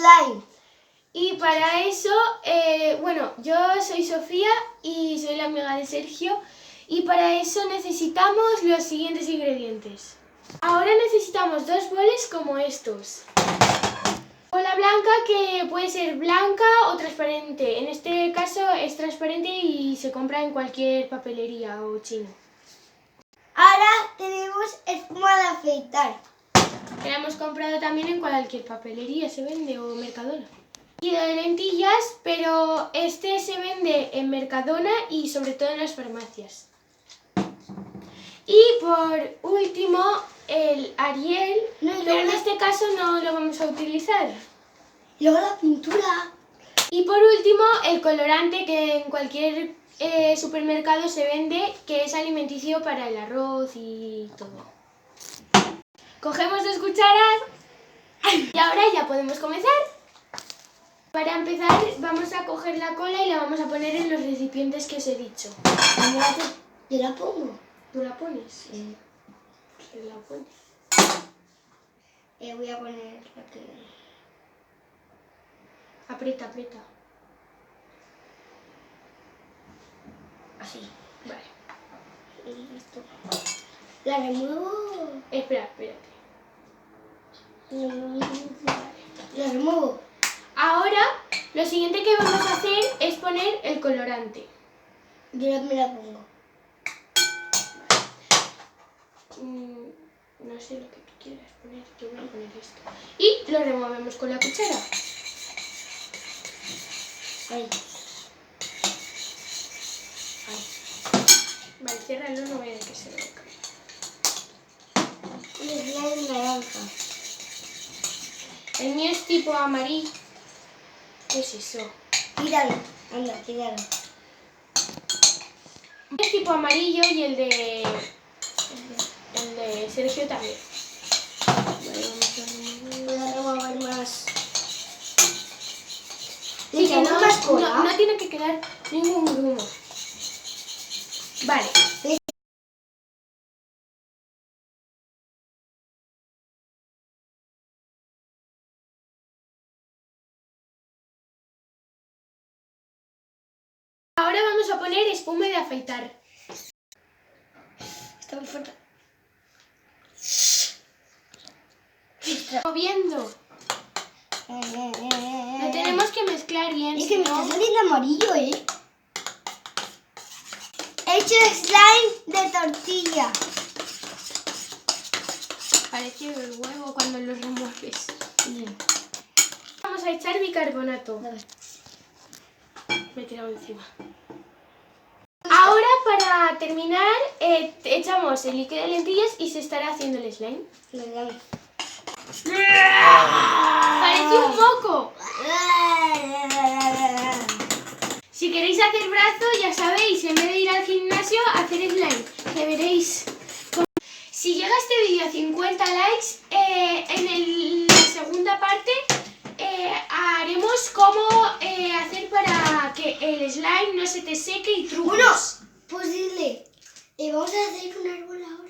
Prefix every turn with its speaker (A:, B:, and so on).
A: slime.
B: Y para eso, bueno, yo soy Sofía y soy la amiga de Sergio. Y para eso necesitamos los siguientes ingredientes. Ahora necesitamos 2 boles como estos. Bola blanca que puede ser blanca o transparente. En este caso es transparente y se compra en cualquier papelería o chino.
A: Ahora tenemos espuma de afeitar.
B: Que la hemos comprado también en cualquier papelería, se vende, o Mercadona. Y de lentillas, pero este se vende en Mercadona y sobre todo en las farmacias. Y por último, el Ariel, pero en este caso no lo vamos a utilizar.
A: Luego la pintura.
B: Y por último, el colorante que en cualquier supermercado se vende, que es alimenticio para el arroz y todo. Cogemos 2 cucharas y ahora ya podemos comenzar. Para empezar vamos a coger la cola y la vamos a poner en los recipientes que os he dicho.
A: Yo la pongo.
B: ¿Tú la pones? Sí. Pues la pones.
A: Voy a poner la que...
B: Aprieta, aprieta.
A: Así.
B: Vale.
A: Y esto. La remuevo.
B: Espera, espérate.
A: La remuevo.
B: Ahora, lo siguiente que vamos a hacer es poner el colorante.
A: Yo me la pongo.
B: No sé lo que tú quieras poner. Yo voy a poner esto. Y lo removemos con la cuchara.
A: Ahí.
B: Vale, ciérralo, no vaya que se vea.
A: Un slime naranja.
B: El mío es tipo amarillo. ¿Qué es eso?
A: Tíralo. Anda, tíralo.
B: Es tipo amarillo y el de Sergio también. Vale,
A: Voy a remover más.
B: Sí, que
A: ¿Echamos más cola?
B: no tiene que quedar ningún grumo. Vale. Ahora vamos a poner espuma de afeitar.
A: Está muy fuerte.
B: Moviendo. Lo tenemos que mezclar bien.
A: Es que me
B: ¿no?
A: está saliendo amarillo, ¿eh? He hecho slime de tortilla.
B: Parece el huevo cuando lo remueves. Vamos a echar bicarbonato. Me he tirado encima. Ahora para terminar echamos el líquido de lentillas y se estará haciendo el slime. Parece un moco. Si queréis hacer brazo, ya sabéis, en vez de ir al gimnasio, hacer slime. Que veréis. Si llega este vídeo a 50 likes, en la segunda parte haremos cómo hacer para que el slime no se te seque y trucos.
A: Bueno, pues dile, vamos a hacer un árbol ahora.